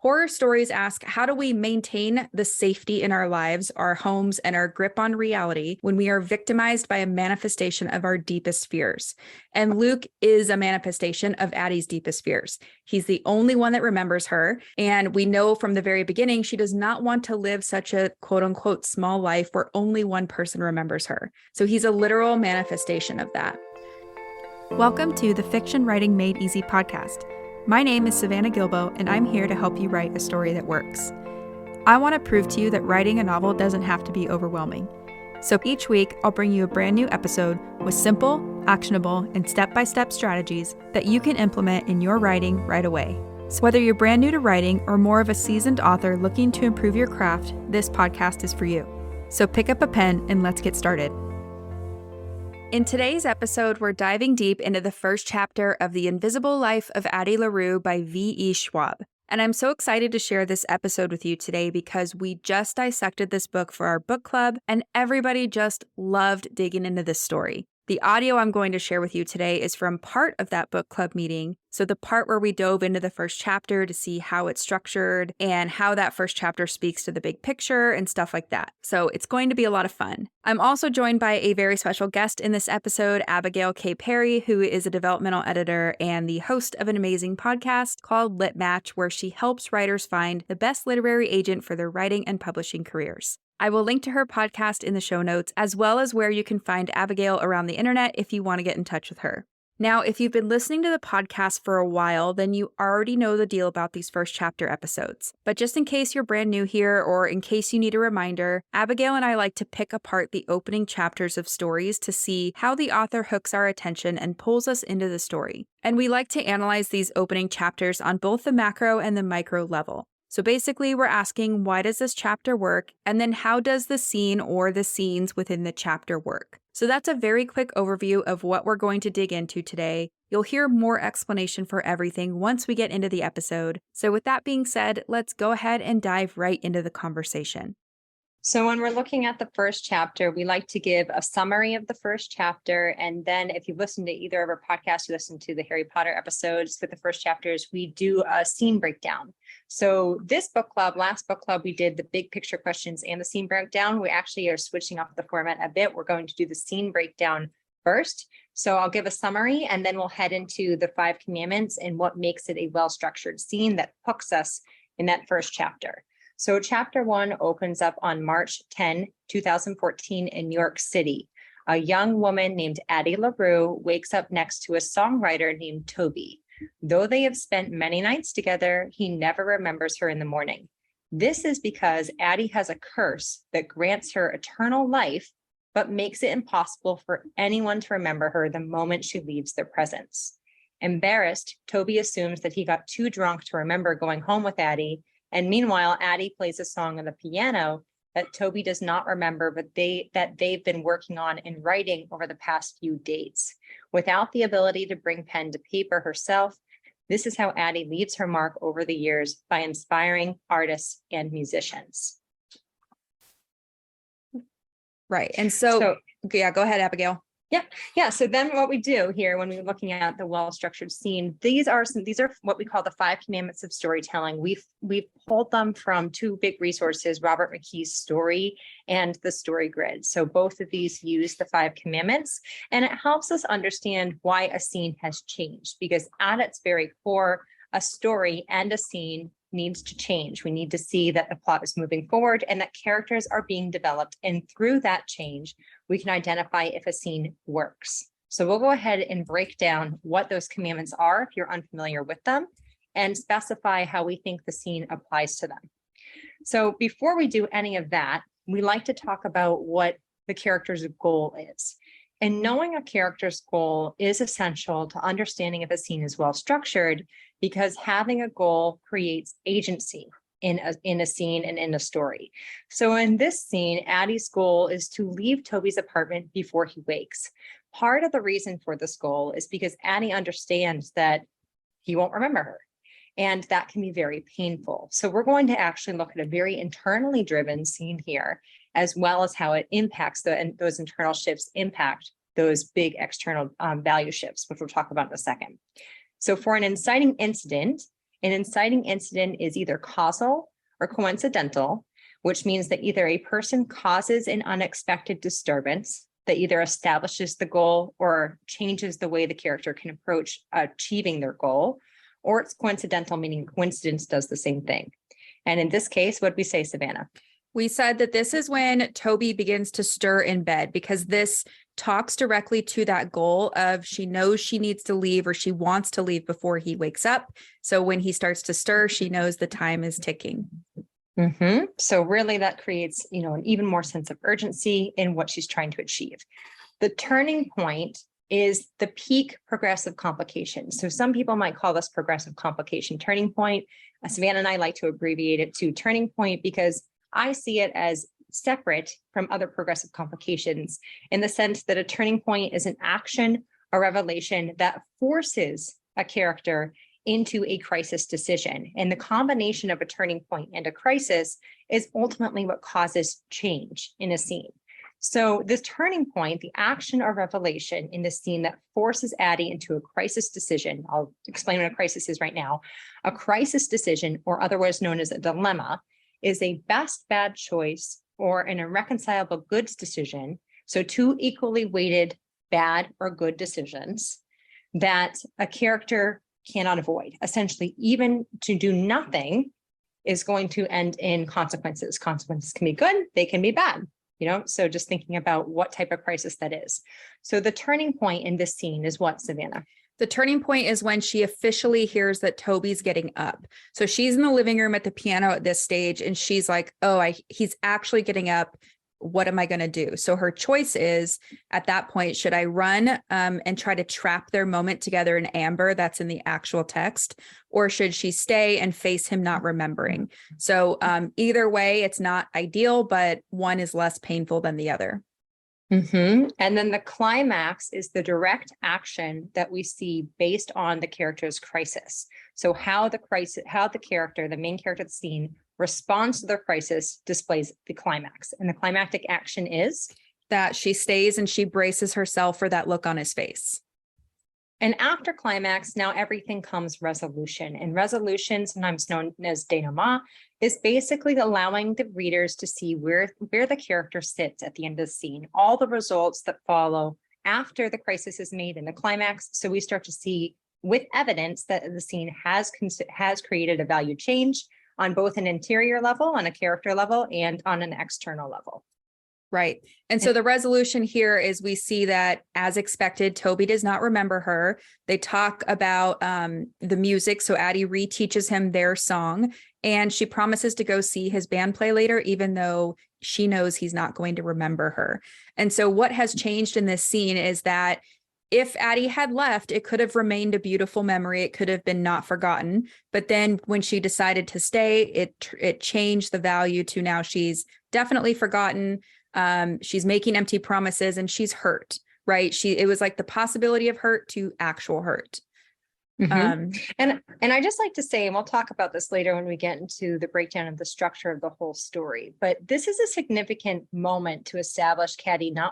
Horror stories ask, how do we maintain the safety in our lives, our homes, and our grip on reality when we are victimized by a manifestation of our deepest fears? And Luke is a manifestation of Addie's deepest fears. He's the only one that remembers her. And we know from the very beginning, she does not want to live such a quote unquote small life where only one person remembers her. So he's a literal manifestation of that. Welcome to the Fiction Writing Made Easy podcast. My name is Savannah Gilbo, and I'm here to help you write a story that works. I want to prove to you that writing a novel doesn't have to be overwhelming. So each week, I'll bring you a brand new episode with simple, actionable, and step-by-step strategies that you can implement in your writing right away. So whether you're brand new to writing or more of a seasoned author looking to improve your craft, this podcast is for you. So pick up a pen and let's get started. In today's episode, we're diving deep into the first chapter of The Invisible Life of Addie LaRue by V.E. Schwab. And I'm so excited to share this episode with you today because we just dissected this book for our book club and everybody just loved digging into this story. The audio I'm going to share with you today is from part of that book club meeting. So the part where we dove into the first chapter to see how it's structured and how that first chapter speaks to the big picture and stuff like that. So it's going to be a lot of fun. I'm also joined by a very special guest in this episode, Abigail Perry, who is a developmental editor and the host of an amazing podcast called Lit Match, where she helps writers find the best literary agent for their writing and publishing careers. I will link to her podcast in the show notes, as well as where you can find Abigail around the internet if you want to get in touch with her. Now, if you've been listening to the podcast for a while, then you already know the deal about these first chapter episodes. But just in case you're brand new here, or in case you need a reminder, Abigail and I like to pick apart the opening chapters of stories to see how the author hooks our attention and pulls us into the story. And we like to analyze these opening chapters on both the macro and the micro level. So basically, we're asking, why does this chapter work? And then how does the scene or the scenes within the chapter work? So that's a very quick overview of what we're going to dig into today. You'll hear more explanation for everything once we get into the episode. So with that being said, let's go ahead and dive right into the conversation. So when we're looking at the first chapter, we like to give a summary of the first chapter. And then if you listen to either of our podcasts, you listen to the Harry Potter episodes with the first chapters, we do a scene breakdown. So this book club, last book club, we did the big picture questions and the scene breakdown. We actually are switching up the format a bit. We're going to do the scene breakdown first. So I'll give a summary and then we'll head into the 5 commandments and what makes it a well-structured scene that hooks us in that first chapter. So chapter 1 opens up on March 10, 2014 in New York City. A young woman named Addie LaRue wakes up next to a songwriter named Toby. Though they have spent many nights together, he never remembers her in the morning. This is because Addie has a curse that grants her eternal life, but makes it impossible for anyone to remember her the moment she leaves their presence. Embarrassed, Toby assumes that he got too drunk to remember going home with Addie. And meanwhile, Addie plays a song on the piano that Toby does not remember, but that they've been working on and writing over the past few days. Without the ability to bring pen to paper herself, this is how Addie leaves her mark over the years by inspiring artists and musicians. Right. And so yeah, go ahead, Abigail. Yeah. So then what we do here when we're looking at the well-structured scene, these are what we call the 5 commandments of storytelling. We've pulled them from 2 big resources, Robert McKee's Story and the Story Grid. So both of these use the 5 commandments, and it helps us understand why a scene has changed, because at its very core, a story and a scene needs to change. We need to see that the plot is moving forward and that characters are being developed. And through that change, we can identify if a scene works. So we'll go ahead and break down what those commandments are if you're unfamiliar with them, and specify how we think the scene applies to them. So before we do any of that, we like to talk about what the character's goal is. And knowing a character's goal is essential to understanding if a scene is well structured, because having a goal creates agency in a scene and in a story. So in this scene, Addie's goal is to leave Toby's apartment before he wakes. Part of the reason for this goal is because Addie understands that he won't remember her, and that can be very painful. So we're going to actually look at a very internally driven scene here, as well as how it impacts those internal shifts impact those big external value shifts, which we'll talk about in a second. So for an inciting incident, An inciting incident is either causal or coincidental, which means that either a person causes an unexpected disturbance that either establishes the goal or changes the way the character can approach achieving their goal, or it's coincidental, meaning coincidence does the same thing. And in this case, what did we say, Savannah? We said that this is when Toby begins to stir in bed, because this talks directly to that goal of she knows she needs to leave, or she wants to leave before he wakes up. So when he starts to stir, she knows the time is ticking. So really that creates, an even more sense of urgency in what she's trying to achieve. The turning point is the peak progressive complication. So some people might call this progressive complication turning point. Savannah and I like to abbreviate it to turning point because I see it as separate from other progressive complications in the sense that a turning point is an action or revelation that forces a character into a crisis decision. And the combination of a turning point and a crisis is ultimately what causes change in a scene. So this turning point, the action or revelation in the scene that forces Addie into a crisis decision, I'll explain what a crisis is right now. A crisis decision, or otherwise known as a dilemma, is a best bad choice or an irreconcilable goods decision. So two equally weighted bad or good decisions that a character cannot avoid. Essentially, even to do nothing is going to end in consequences. Consequences can be good, they can be bad, so just thinking about what type of crisis that is. So the turning point in this scene is what, Savannah? The turning point is when she officially hears that Toby's getting up. So she's in the living room at the piano at this stage, and she's like, oh, he's actually getting up. What am I going to do? So her choice is, at that point, should I run and try to trap their moment together in amber? That's in the actual text. Or should she stay and face him not remembering? So either way, it's not ideal, but one is less painful than the other. And then the climax is the direct action that we see based on the character's crisis. So how the character, the main character of the scene, responds to their crisis displays the climax. And the climactic action is that she stays and she braces herself for that look on his face. And after climax, now everything comes resolution. And resolution, sometimes known as denouement, is basically allowing the readers to see where the character sits at the end of the scene, all the results that follow after the crisis is made in the climax. So we start to see with evidence that the scene has created a value change on both an interior level, on a character level, and on an external level. Right. And so the resolution here is we see that, as expected, Toby does not remember her. They talk about the music. So Addie reteaches him their song, and she promises to go see his band play later, even though she knows he's not going to remember her. And so what has changed in this scene is that if Addie had left, it could have remained a beautiful memory. It could have been not forgotten. But then when she decided to stay, it changed the value to now she's definitely forgotten. She's making empty promises and she's hurt, right? It was like the possibility of hurt to actual hurt. And I just like to say, and we'll talk about this later when we get into the breakdown of the structure of the whole story, but this is a significant moment to establish to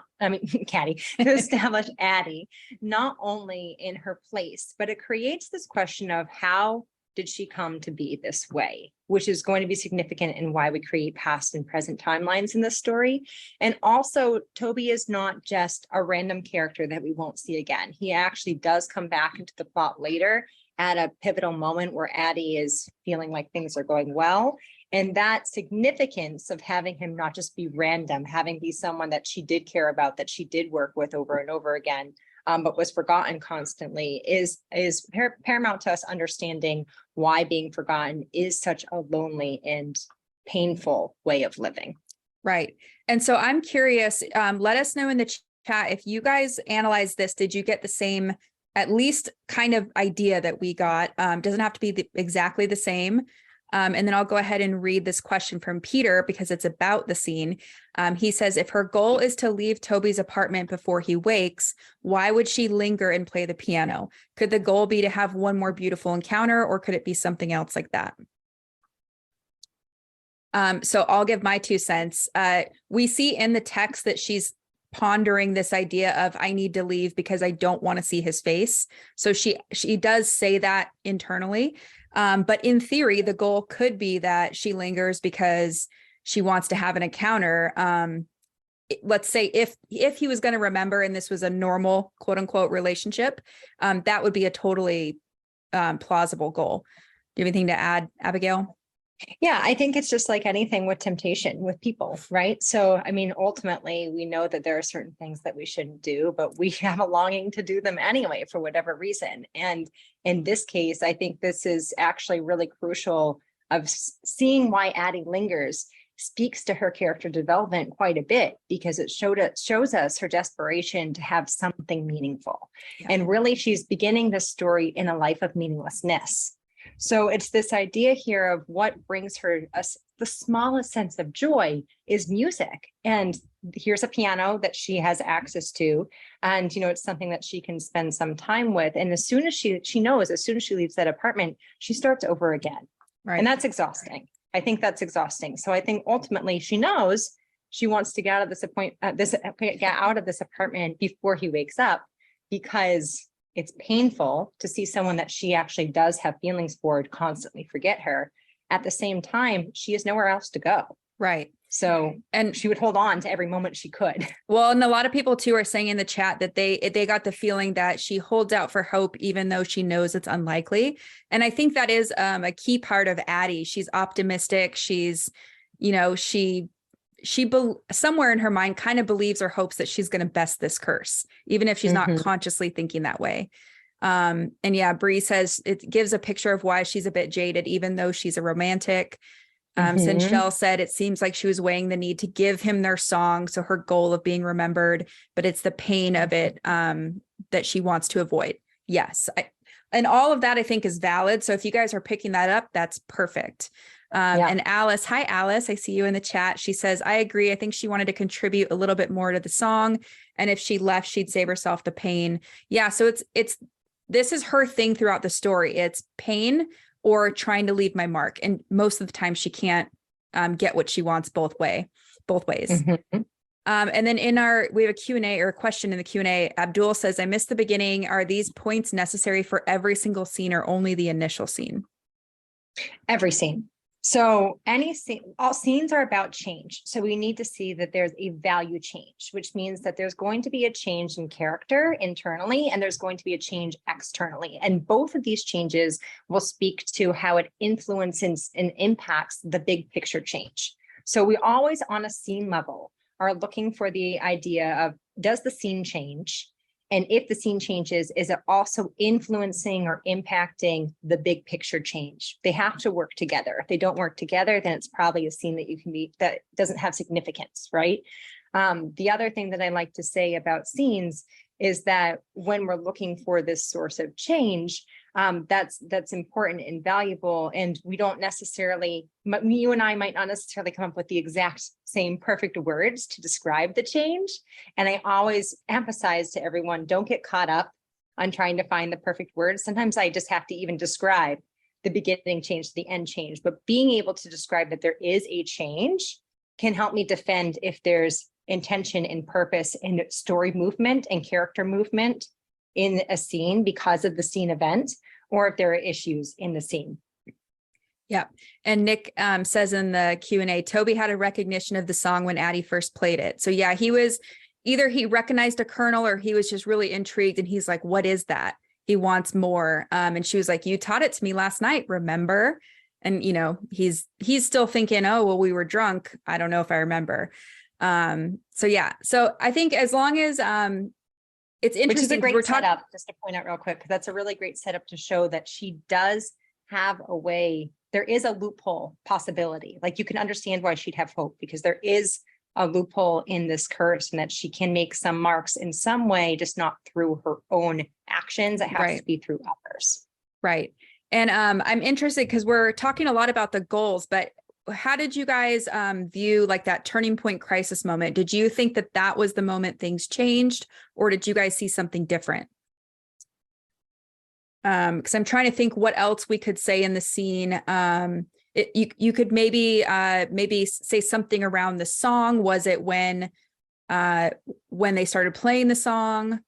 establish Addie, not only in her place, but it creates this question of how did she come to be this way, which is going to be significant in why we create past and present timelines in this story. And also, Toby is not just a random character that we won't see again. He actually does come back into the plot later at a pivotal moment where Addie is feeling like things are going well. And that significance of having him not just be random, having be someone that she did care about, that she did work with over and over again, but was forgotten constantly, is paramount to us understanding why being forgotten is such a lonely and painful way of living. Right. And so I'm curious, let us know in the chat if you guys analyzed this. Did you get the same, at least kind of idea that we got? Doesn't have to be exactly the same. And then I'll go ahead and read this question from Peter because it's about the scene. He says, if her goal is to leave Toby's apartment before he wakes, why would she linger and play the piano? Could the goal be to have one more beautiful encounter, or could it be something else like that? So I'll give my 2 cents. We see in the text that she's pondering this idea of, I need to leave because I don't want to see his face. So she does say that internally. But in theory, the goal could be that she lingers because she wants to have an encounter. Let's say if he was going to remember and this was a normal quote unquote relationship, that would be a totally plausible goal. Do you have anything to add, Abigail? Yeah, I think it's just like anything with temptation with people, right? So, I mean, ultimately, we know that there are certain things that we shouldn't do, but we have a longing to do them anyway, for whatever reason. And in this case, I think this is actually really crucial of seeing why Addie lingers speaks to her character development quite a bit, because it shows us her desperation to have something meaningful. Yeah. And really, she's beginning this story in a life of meaninglessness. So it's this idea here of what brings her the smallest sense of joy is music. And here's a piano that she has access to. And, it's something that she can spend some time with. And as soon as she knows, as soon as she leaves that apartment, she starts over again. Right. And that's exhausting. I think that's exhausting. So I think ultimately she knows she wants to get out of this apartment before he wakes up, because it's painful to see someone that she actually does have feelings for constantly forget her. At the same time, she has nowhere else to go. Right. So, and she would hold on to every moment she could. Well, and a lot of people too are saying in the chat that they got the feeling that she holds out for hope, even though she knows it's unlikely. And I think that is a key part of Addie. She's optimistic. She's, she somewhere in her mind kind of believes or hopes that she's going to best this curse, even if she's not consciously thinking that way. And yeah, Bree says it gives a picture of why she's a bit jaded, even though she's a romantic. Sinchelle said it seems like she was weighing the need to give him their song, so her goal of being remembered, but it's the pain of it that she wants to avoid. Yes. And all of that I think is valid. So if you guys are picking that up, that's perfect. And Alice, hi, Alice. I see you in the chat. She says, I agree. I think she wanted to contribute a little bit more to the song. And if she left, she'd save herself the pain. Yeah. So this is her thing throughout the story. It's pain or trying to leave my mark. And most of the time she can't get what she wants both ways. And then we have a Q&A or a question in the Q&A. Abdul says, I missed the beginning. Are these points necessary for every single scene or only the initial scene? Every scene. So all scenes are about change. So we need to see that there's a value change, which means that there's going to be a change in character internally, and there's going to be a change externally. And both of these changes will speak to how it influences and impacts the big picture change. So we always, on a scene level, are looking for the idea of, does the scene change? And if the scene changes, is it also influencing or impacting the big picture change? They have to work together. If they don't work together, then it's probably a scene that doesn't have significance, right? The other thing that I like to say about scenes is that when we're looking for this source of change, that's important and valuable. And we don't necessarily, you and I might not necessarily come up with the exact same perfect words to describe the change. And I always emphasize to everyone, don't get caught up on trying to find the perfect words. Sometimes I just have to even describe the beginning change to the end change, but being able to describe that there is a change can help me defend if there's intention and purpose and story movement and character movement in a scene because of the scene event, or if there are issues in the scene. Yeah. And Nick says in the Q&A, Toby had a recognition of the song when Addie first played it. So yeah, he recognized a kernel, or he was just really intrigued. And he's like, what is that? He wants more. And she was like, you taught it to me last night, remember? And, he's still thinking, oh, well, we were drunk. I don't know if I remember. So yeah. So I think as long as, it's interesting. Which is a great setup, just to point out real quick, because that's a really great setup to show that she does have a way. There is a loophole possibility. Like, you can understand why she'd have hope, because there is a loophole in this curse, and that she can make some marks in some way, just not through her own actions. It has to be through others. Right. And I'm interested because we're talking a lot about the goals, but how did you guys view like that turning point crisis moment? Did you think that was the moment things changed, or did you guys see something different? Because I'm trying to think what else we could say in the scene. You could maybe say something around the song. Was it when they started playing the song?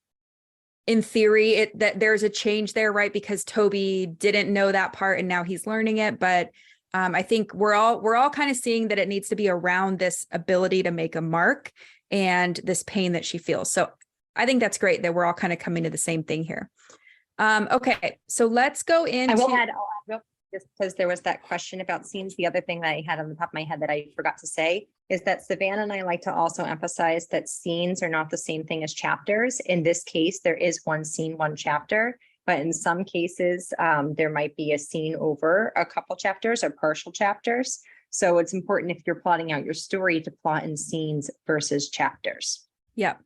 in theory, that there's a change there, right? Because Toby didn't know that part and now he's learning it. But I think we're all kind of seeing that it needs to be around this ability to make a mark and this pain that she feels. So I think that's great that we're all kind of coming to the same thing here. Okay, so let's go into. I'll add just because there was that question about scenes. The other thing that I had on the top of my head that I forgot to say is that Savannah and I like to also emphasize that scenes are not the same thing as chapters. In this case, there is one scene, one chapter, but in some cases, there might be a scene over a couple chapters or partial chapters. So it's important if you're plotting out your story to plot in scenes versus chapters. Yeah.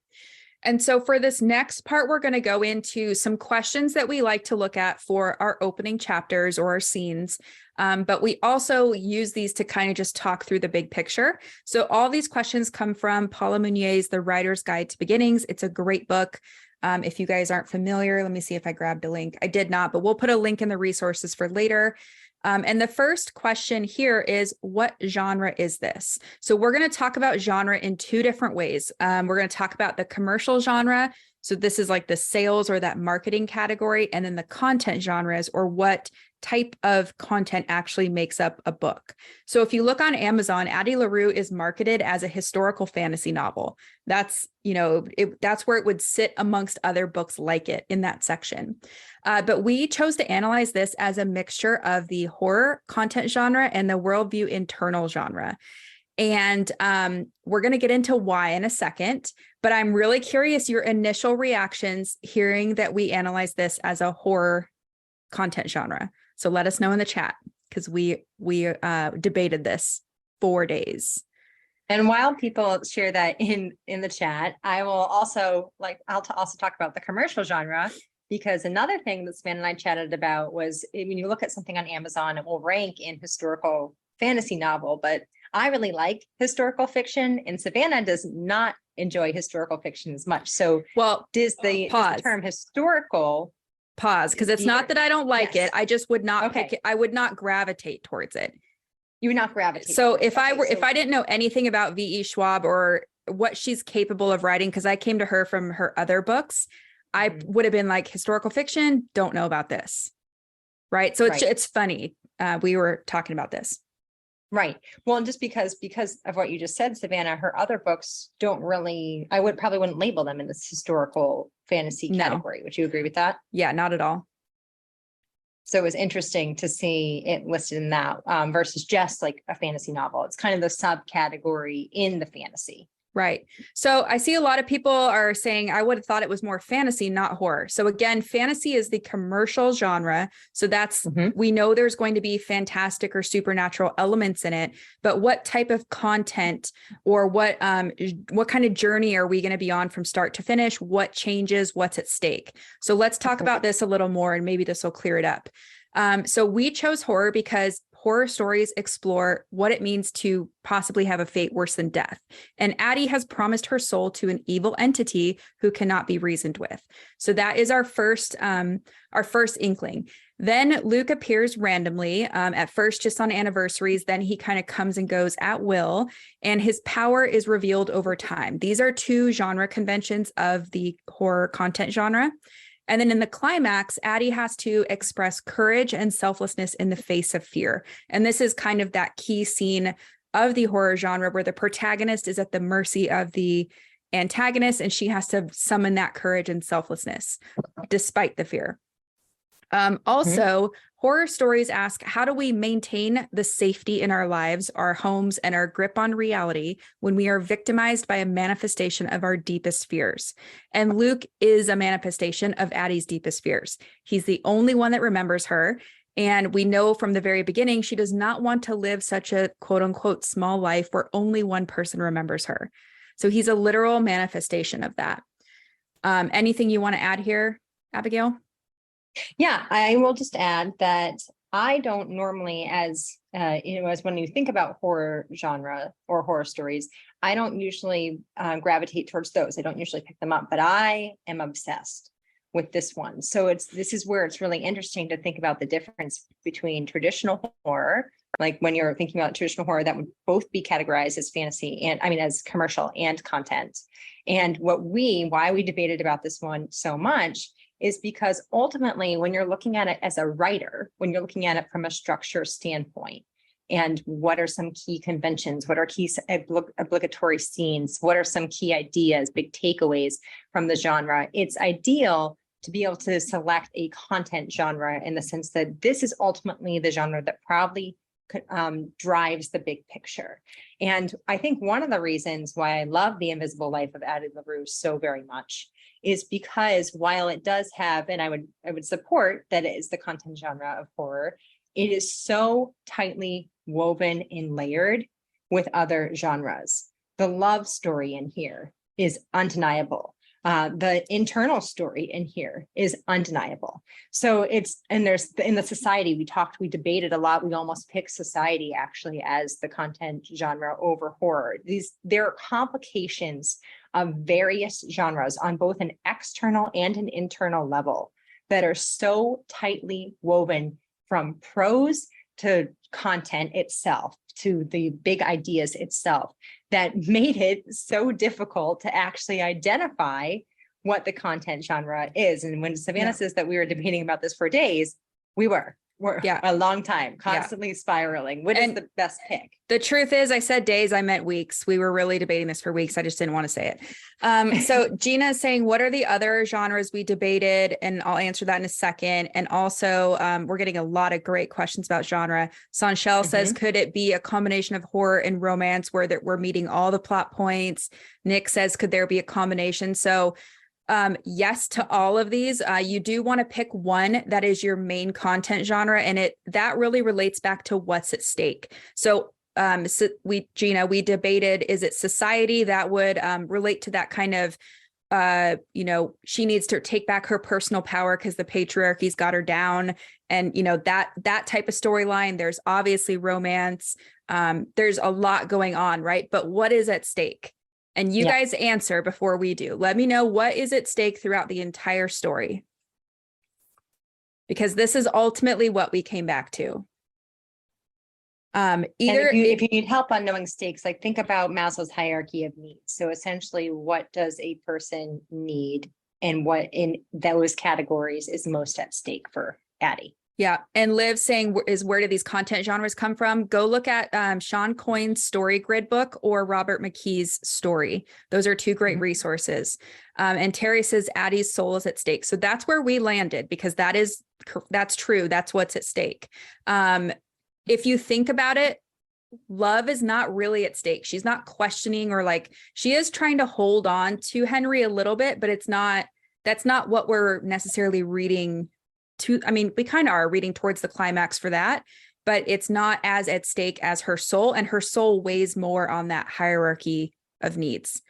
And so for this next part, we're going to go into some questions that we like to look at for our opening chapters or our scenes. But we also use these to kind of just talk through the big picture. So all these questions come from Paula Munier's The Writer's Guide to Beginnings. It's a great book. If you guys aren't familiar, let me see if I grabbed a link. I did not, but we'll put a link in the resources for later. And the first question here is, what genre is this? So we're going to talk about genre in two different ways. We're going to talk about the commercial genre. So this is like the sales or that marketing category, and then the content genres, or what type of content actually makes up a book. So if you look on Amazon, Addie LaRue is marketed as a historical fantasy novel. That's, that's where it would sit amongst other books like it in that section. But we chose to analyze this as a mixture of the horror content genre and the worldview internal genre. And we're going to get into why in a second, but I'm really curious your initial reactions hearing that we analyze this as a horror content genre. So let us know in the chat, because we debated this 4 days. And while people share that in the chat, I will also I'll also talk about the commercial genre, because another thing that Savannah and I chatted about was when you look at something on Amazon, it will rank in historical fantasy novel, but I really like historical fiction, and Savannah does not enjoy historical fiction as much. So does the term historical pause, because it's not that I don't like it. I just would not pick it. I would not gravitate towards it. You would not gravitate. So if I didn't know anything about V.E. Schwab or what she's capable of writing, because I came to her from her other books, I would have been like, historical fiction, don't know about this. Right. So it's funny. We were talking about this. Right. Well, and just because of what you just said, Savannah, her other books don't really, I probably wouldn't label them in this historical fantasy category. Would you agree with that? Yeah, not at all. So it was interesting to see it listed in that versus just like a fantasy novel. It's kind of the subcategory in the fantasy. Right. So I see a lot of people are saying, I would have thought it was more fantasy, not horror. So again, fantasy is the commercial genre. So that's, we know there's going to be fantastic or supernatural elements in it, but what type of content or what kind of journey are we going to be on from start to finish? What changes? What's at stake? So let's talk about this a little more, and maybe this will clear it up. So we chose horror because horror stories explore what it means to possibly have a fate worse than death. And Addie has promised her soul to an evil entity who cannot be reasoned with. So that is our first inkling. Then Luke appears randomly, at first just on anniversaries. Then he kind of comes and goes at will, and his power is revealed over time. These are two genre conventions of the horror content genre. And then in the climax, Addie has to express courage and selflessness in the face of fear. And this is kind of that key scene of the horror genre where the protagonist is at the mercy of the antagonist, and she has to summon that courage and selflessness despite the fear. Horror stories ask, how do we maintain the safety in our lives, our homes, and our grip on reality when we are victimized by a manifestation of our deepest fears? And Luke is a manifestation of Addie's deepest fears. He's the only one that remembers her. And we know from the very beginning, she does not want to live such a quote unquote small life where only one person remembers her. So he's a literal manifestation of that. Anything you want to add here, Abigail? Yeah, I will just add that I don't normally, as when you think about horror genre or horror stories, I don't usually gravitate towards those. I don't usually pick them up, but I am obsessed with this one. So this is where it's really interesting to think about the difference between traditional horror, like when you're thinking about traditional horror, that would both be categorized as fantasy and as commercial and content. And why we debated about this one so much is because ultimately, when you're looking at it as a writer, when you're looking at it from a structure standpoint, and what are some key conventions? What are key obligatory scenes? What are some key ideas, big takeaways from the genre? It's ideal to be able to select a content genre in the sense that this is ultimately the genre that probably drives the big picture. And I think one of the reasons why I love The Invisible Life of Addie LaRue so very much is because while it does have, and I would support that it is the content genre of horror, it is so tightly woven and layered with other genres. The love story in here is undeniable. The internal story in here is undeniable. So there's in the society, we debated a lot. We almost picked society actually as the content genre over horror. There are complications of various genres on both an external and an internal level that are so tightly woven from prose to content itself, to the big ideas itself, that made it so difficult to actually identify what the content genre is. And when Savannah says that we were debating about this for days, we're a long time, constantly spiraling. What is the best pick? The truth is, I said days, I meant weeks. We were really debating this for weeks. I just didn't want to say it. So Gina is saying, what are the other genres we debated? And I'll answer that in a second. And also, we're getting a lot of great questions about genre. Sanchelle says, could it be a combination of horror and romance where we're meeting all the plot points? Nick says, could there be a combination? So yes to all of these. You do want to pick one that is your main content genre, and that really relates back to what's at stake. So we debated, is it society that would relate to that kind of she needs to take back her personal power because the patriarchy's got her down, and that type of storyline. There's obviously romance. There's a lot going on, right? But what is at stake? And you guys answer before we do. Let me know what is at stake throughout the entire story, because this is ultimately what we came back to. If you need help on knowing stakes, like think about Maslow's hierarchy of needs. So essentially, what does a person need, and what in those categories is most at stake for Addie? Yeah. And Liv saying, where do these content genres come from? Go look at Sean Coyne's story grid book or Robert McKee's story. Those are two great resources. And Terry says Addie's soul is at stake. So that's where we landed, because that's true. That's what's at stake. If you think about it, love is not really at stake. She's not questioning, or she is trying to hold on to Henry a little bit, but that's not what we're necessarily reading to. We kind of are reading towards the climax for that, but it's not as at stake as her soul, and her soul weighs more on that hierarchy of needs.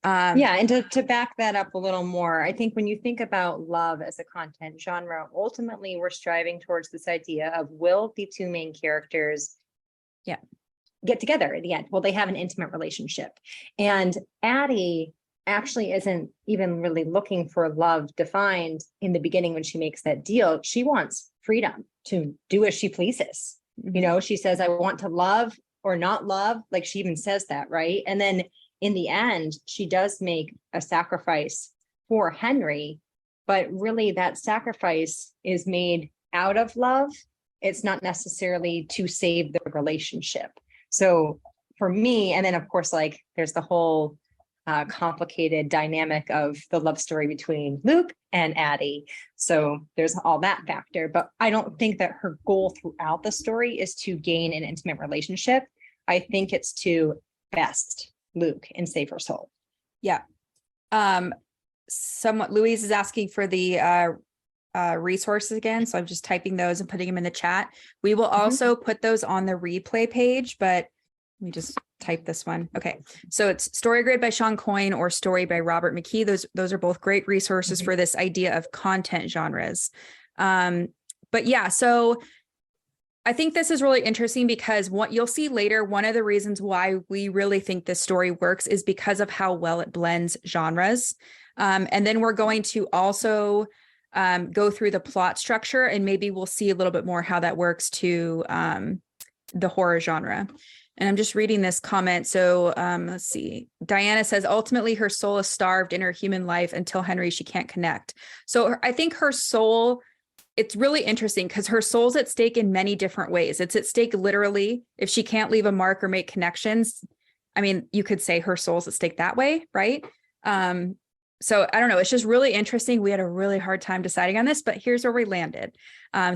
And to back that up a little more, I think when you think about love as a content genre, ultimately we're striving towards this idea of, will the two main characters get together at the end? Will they have an intimate relationship? And Addie actually isn't even really looking for love defined in the beginning when she makes that deal. She wants freedom to do as she pleases. She says, I want to love or not love. Like, she even says that, right? And then in the end, she does make a sacrifice for Henry, but really that sacrifice is made out of love. It's not necessarily to save the relationship. So for me, and then of course, there's the whole complicated dynamic of the love story between Luke and Addie. So there's all that factor, but I don't think that her goal throughout the story is to gain an intimate relationship. I think it's to best Luke and save her soul. Yeah. Louise is asking for the resources again. So I'm just typing those and putting them in the chat. We will also put those on the replay page, but let me just type this one. Okay. So it's Story Grid by Sean Coyne or Story by Robert McKee. Those are both great resources for this idea of content genres. But yeah, so I think this is really interesting because what you'll see later, one of the reasons why we really think this story works is because of how well it blends genres. And then we're going to also go through the plot structure, and maybe we'll see a little bit more how that works to the horror genre. And I'm just reading this comment. So let's see. Diana says, ultimately, her soul is starved in her human life until Henry, she can't connect. So I think her soul, it's really interesting because her soul's at stake in many different ways. It's at stake literally. If she can't leave a mark or make connections, I mean, you could say her soul's at stake that way, right? So I don't know. It's just really interesting. We had a really hard time deciding on this, but here's where we landed.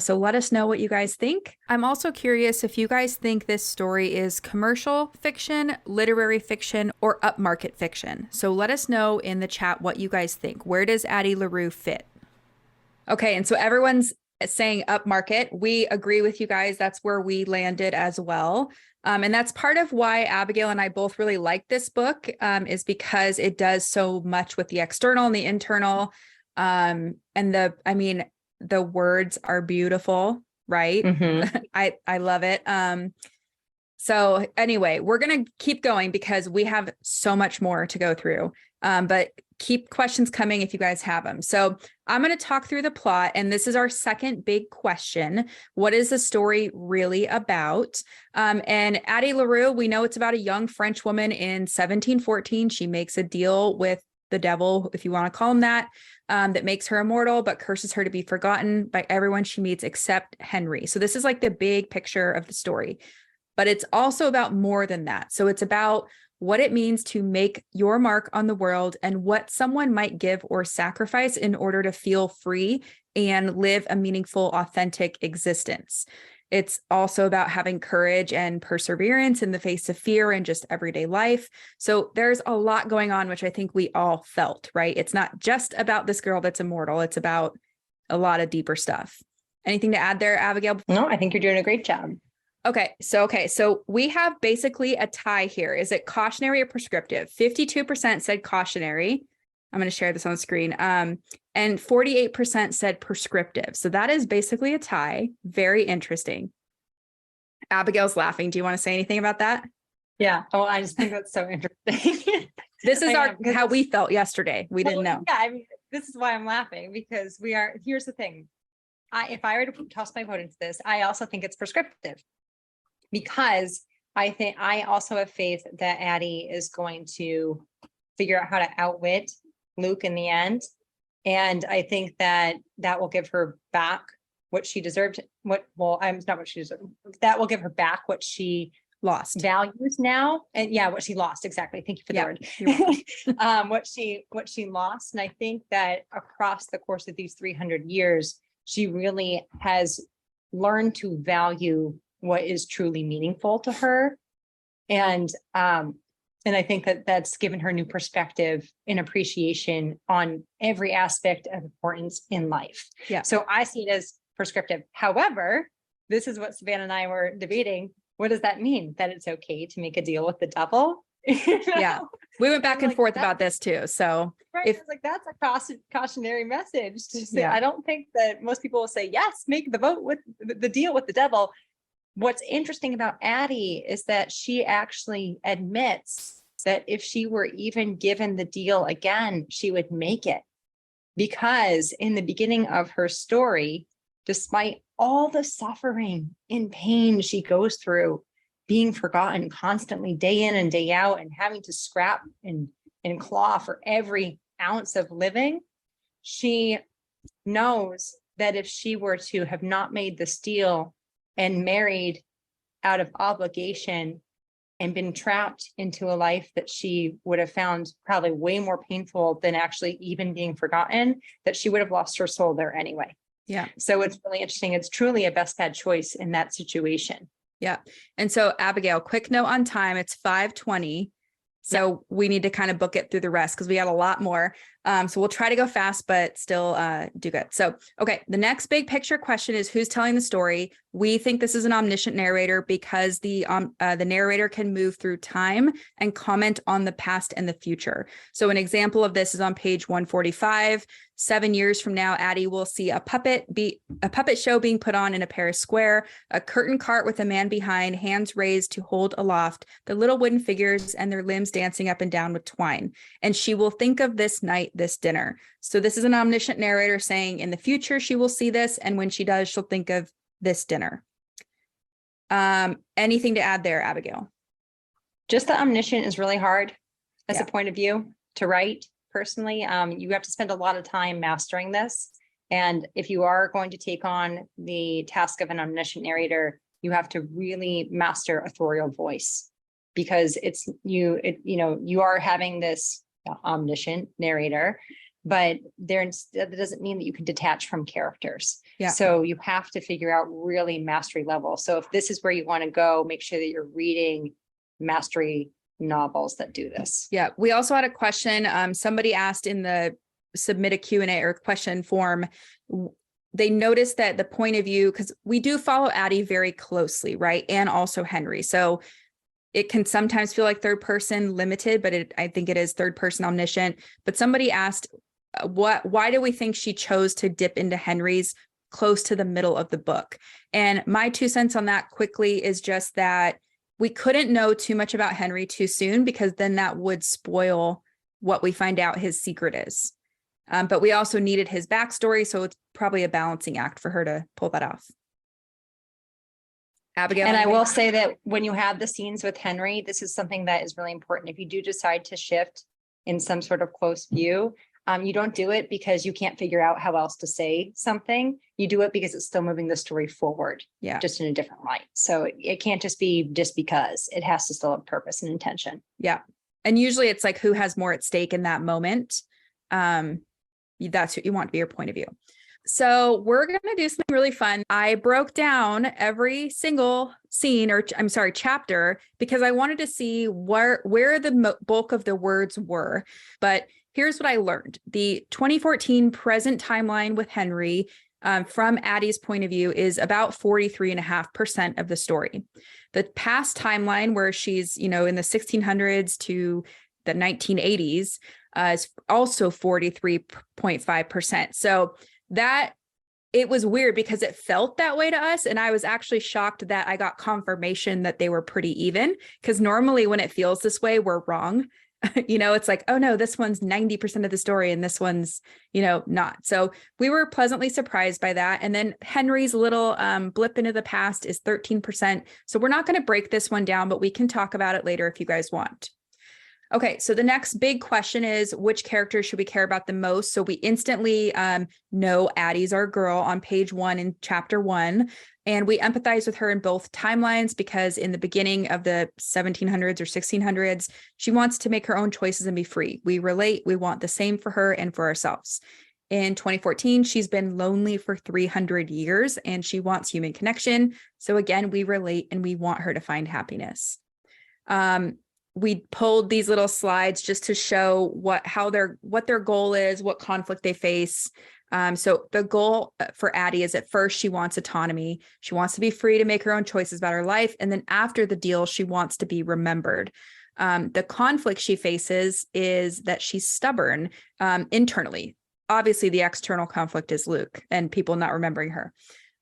So let us know what you guys think. I'm also curious if you guys think this story is commercial fiction, literary fiction, or upmarket fiction. So let us know in the chat what you guys think. Where does Addie LaRue fit? Okay. And so everyone's saying upmarket. We agree with you guys. That's where we landed as well. And that's part of why Abigail and I both really like this book, is because it does so much with the external and the internal. And the words are beautiful, right? Mhm. I love it. So anyway, we're going to keep going because we have so much more to go through. But keep questions coming if you guys have them. So I'm going to talk through the plot, and this is our second big question. What is the story really about? And Addie LaRue, we know it's about a young French woman in 1714. She makes a deal with the devil, if you want to call him that, that makes her immortal, but curses her to be forgotten by everyone she meets except Henry. So this is like the big picture of the story, but it's also about more than that. So it's about what it means to make your mark on the world and what someone might give or sacrifice in order to feel free and live a meaningful, authentic existence. It's also about having courage and perseverance in the face of fear and just everyday life. So there's a lot going on, which I think we all felt, right? It's not just about this girl that's immortal. It's about a lot of deeper stuff. Anything to add there, Abigail? No, I think you're doing a great job. Okay. So we have basically a tie here. Is it cautionary or prescriptive? 52% said cautionary. I'm going to share this on the screen. And 48% said prescriptive. So that is basically a tie. Very interesting. Abigail's laughing. Do you want to say anything about that? Yeah. Oh, I just think that's so interesting. This is how we felt yesterday. We didn't know. Yeah. I mean, this is why I'm laughing, because here's the thing. If I were to toss my vote into this, I also think it's prescriptive, because I also have faith that Addie is going to figure out how to outwit Luke in the end. And I think that will give her back what she deserved. Not what she deserved. That will give her back what she Lost. values now. And yeah, what she lost. Exactly. Thank you for the word. What she lost. And I think that across the course of these 300 years, she really has learned to value what is truly meaningful to her. And I think that that's given her new perspective and appreciation on every aspect of importance in life. Yeah. So I see it as prescriptive. However, this is what Savannah and I were debating. What does that mean? That it's okay to make a deal with the devil? Yeah. We went back and forth about this too. So right, it's like, that's a cautionary message to say. I don't think that most people will say, yes, make the vote with the deal with the devil. What's interesting about Addie is that she actually admits that if she were even given the deal again, she would make it. Because in the beginning of her story, despite all the suffering and pain she goes through, being forgotten constantly day in and day out, and having to scrap and claw for every ounce of living, she knows that if she were to have not made this deal and married out of obligation and been trapped into a life that she would have found probably way more painful than actually even being forgotten, that she would have lost her soul there anyway. Yeah. So it's really interesting. It's truly a best bad choice in that situation. Yeah. And so Abigail, quick note on time, it's 5:20. So we need to kind of book it through the rest because we got a lot more. So we'll try to go fast, but still do good. So, okay. The next big picture question is who's telling the story? We think this is an omniscient narrator because the narrator can move through time and comment on the past and the future. So an example of this is on page 145. 7 years from now, Addie will see a puppet show being put on in a Paris square, a curtain cart with a man behind, hands raised to hold aloft the little wooden figures and their limbs dancing up and down with twine. And she will think of this night this dinner. So this is an omniscient narrator saying in the future, she will see this. And when she does, she'll think of this dinner. Anything to add there, Abigail? Just the omniscient is really hard as Yeah. a point of view to write personally. You have to spend a lot of time mastering this. And if you are going to take on the task of an omniscient narrator, you have to really master authorial voice, because you are having this omniscient narrator, but that doesn't mean that you can detach from characters. Yeah. So you have to figure out really mastery level. So if this is where you want to go, make sure that you're reading mastery novels that do this. Yeah. We also had a question. Somebody asked in the submit a Q&A or question form. They noticed that the point of view, because we do follow Addie very closely, right? And also Henry. So it can sometimes feel like third person limited, but I think it is third person omniscient. But somebody asked, why do we think she chose to dip into Henry's close to the middle of the book? And my 2 cents on that quickly is just that we couldn't know too much about Henry too soon, because then that would spoil what we find out his secret is. But we also needed his backstory. So it's probably a balancing act for her to pull that off. Abigail? And I will say that when you have the scenes with Henry, this is something that is really important. If you do decide to shift in some sort of close view, you don't do it because you can't figure out how else to say something. You do it because it's still moving the story forward, just in a different light. So it can't just be just because. It has to still have purpose and intention. Yeah. And usually it's like who has more at stake in that moment. That's what you want to be your point of view. So we're going to do something really fun. I broke down every single scene, or I'm sorry, chapter, because I wanted to see where the bulk of the words were. But here's what I learned. The 2014 present timeline with Henry, from Addie's point of view, is about 43.5% of the story. The past timeline, where she's, in the 1600s to the 1980s, is also 43.5%. So that it was weird because it felt that way to us. And I was actually shocked that I got confirmation that they were pretty even, because normally when it feels this way, we're wrong. It's like, oh no, this one's 90% of the story and this one's, not. So we were pleasantly surprised by that. And then Henry's little blip into the past is 13%. So we're not going to break this one down, but we can talk about it later if you guys want. Okay, so the next big question is, which character should we care about the most? So we instantly know Addie's our girl on page 1 in chapter 1. And we empathize with her in both timelines, because in the beginning of the 1700s or 1600s, she wants to make her own choices and be free. We relate. We want the same for her and for ourselves. In 2014, she's been lonely for 300 years and she wants human connection. So again, we relate and we want her to find happiness. We pulled these little slides just to show what their goal is, what conflict they face. So the goal for Addie is, at first, she wants autonomy. She wants to be free to make her own choices about her life. And then after the deal, she wants to be remembered. The conflict she faces is that she's stubborn internally. Obviously, the external conflict is Luke and people not remembering her.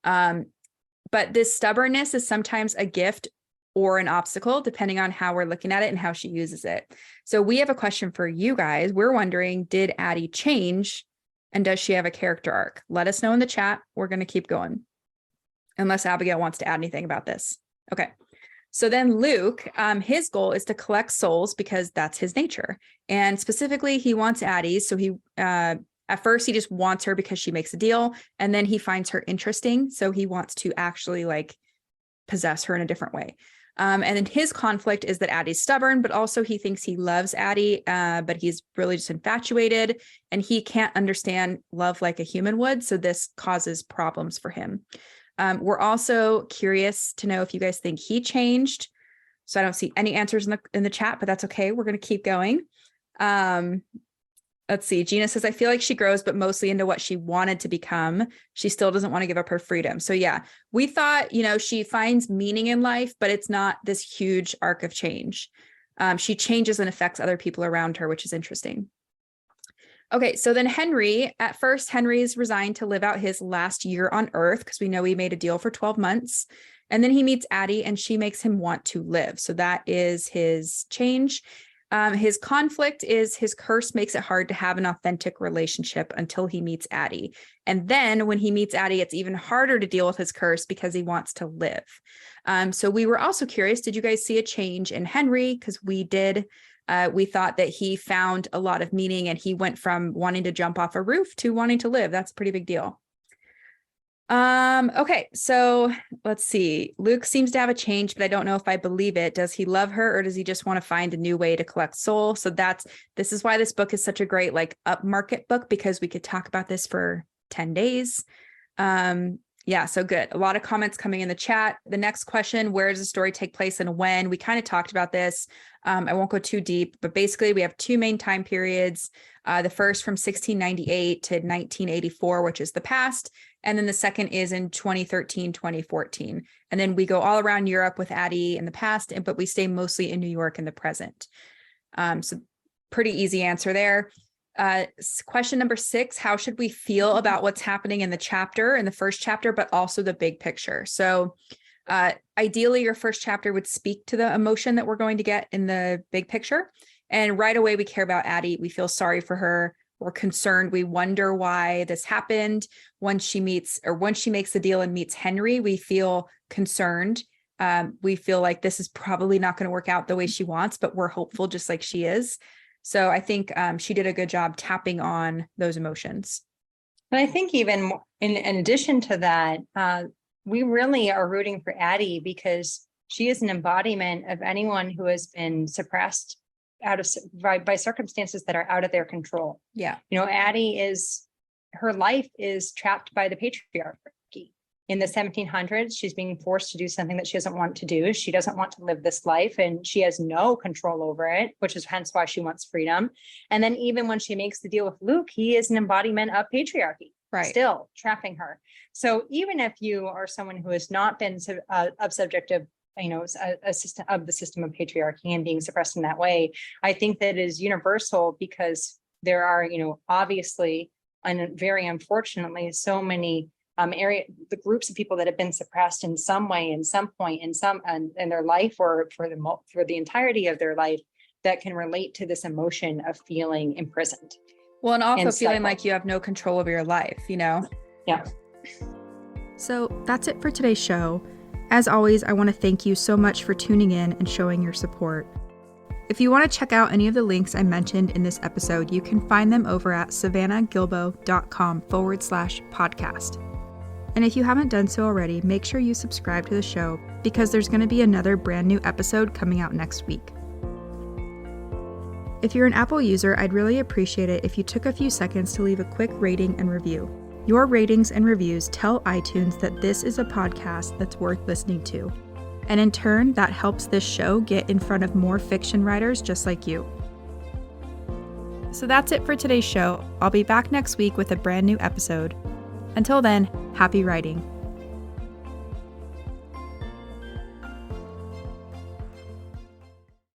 But this stubbornness is sometimes a gift or an obstacle, depending on how we're looking at it and how she uses it. So we have a question for you guys. We're wondering, did Addie change, and does she have a character arc? Let us know in the chat. We're going to keep going, unless Abigail wants to add anything about this. Okay. So then Luke, his goal is to collect souls because that's his nature. And specifically, he wants Addie's. So he, at first, he just wants her because she makes a deal. And then he finds her interesting. So he wants to actually possess her in a different way. And then his conflict is that Addie's stubborn, but also he thinks he loves Addie, but he's really just infatuated and he can't understand love like a human would. So this causes problems for him. We're also curious to know if you guys think he changed. So I don't see any answers in the chat, but that's okay. We're going to keep going. Let's see. Gina says, I feel like she grows, but mostly into what she wanted to become. She still doesn't want to give up her freedom. So yeah, we thought, she finds meaning in life, but it's not this huge arc of change. She changes and affects other people around her, which is interesting. Okay. So then at first, Henry's resigned to live out his last year on Earth, because we know he made a deal for 12 months. And then he meets Addie and she makes him want to live. So that is his change. His conflict is his curse makes it hard to have an authentic relationship until he meets Addie. And then when he meets Addie, it's even harder to deal with his curse because he wants to live. So we were also curious, did you guys see a change in Henry? Because we did. We thought that he found a lot of meaning and he went from wanting to jump off a roof to wanting to live. That's a pretty big deal. Okay, so let's see. Luke seems to have a change, but I don't know if I believe it. Does he love her or does he just want to find a new way to collect soul? So this is why this book is such a great like upmarket book, because we could talk about this for 10 days. Yeah, so good. A lot of comments coming in the chat. The next question, where does the story take place and when? We kind of talked about this. I won't go too deep, but basically we have two main time periods. The first from 1698 to 1984, which is the past. And then the second is in 2013, 2014. And then we go all around Europe with Addie in the past, but we stay mostly in New York in the present. So pretty easy answer there. Question number 6, how should we feel about what's happening in the first chapter, but also the big picture? So ideally, your first chapter would speak to the emotion that we're going to get in the big picture. And right away, we care about Addie. We feel sorry for her. We're concerned. We wonder why this happened. When she makes the deal and meets Henry, we feel concerned. We feel like this is probably not going to work out the way she wants, but we're hopeful just like she is. So I think she did a good job tapping on those emotions. And I think even in addition to that, we really are rooting for Addie because she is an embodiment of anyone who has been suppressed by circumstances that are out of their control. Yeah. Addie her life is trapped by the patriarchy. In the 1700s, she's being forced to do something that she doesn't want to do. She doesn't want to live this life and she has no control over it, which is hence why she wants freedom. And then even when she makes the deal with Luke, he is an embodiment of patriarchy, right? Still trapping her. So even if you are someone who has not been subject of a system of the system of patriarchy and being suppressed in that way, I think that is universal because there are, obviously, and very unfortunately, so many the groups of people that have been suppressed in some way, in some point, in their life or for the entirety of their life that can relate to this emotion of feeling imprisoned. Well, and also feeling like you have no control over your life, Yeah. So that's it for today's show. As always, I want to thank you so much for tuning in and showing your support. If you want to check out any of the links I mentioned in this episode, you can find them over at savannahgilbo.com/podcast. And if you haven't done so already, make sure you subscribe to the show because there's going to be another brand new episode coming out next week. If you're an Apple user, I'd really appreciate it if you took a few seconds to leave a quick rating and review. Your ratings and reviews tell iTunes that this is a podcast that's worth listening to. And in turn, that helps this show get in front of more fiction writers just like you. So that's it for today's show. I'll be back next week with a brand new episode. Until then, happy writing.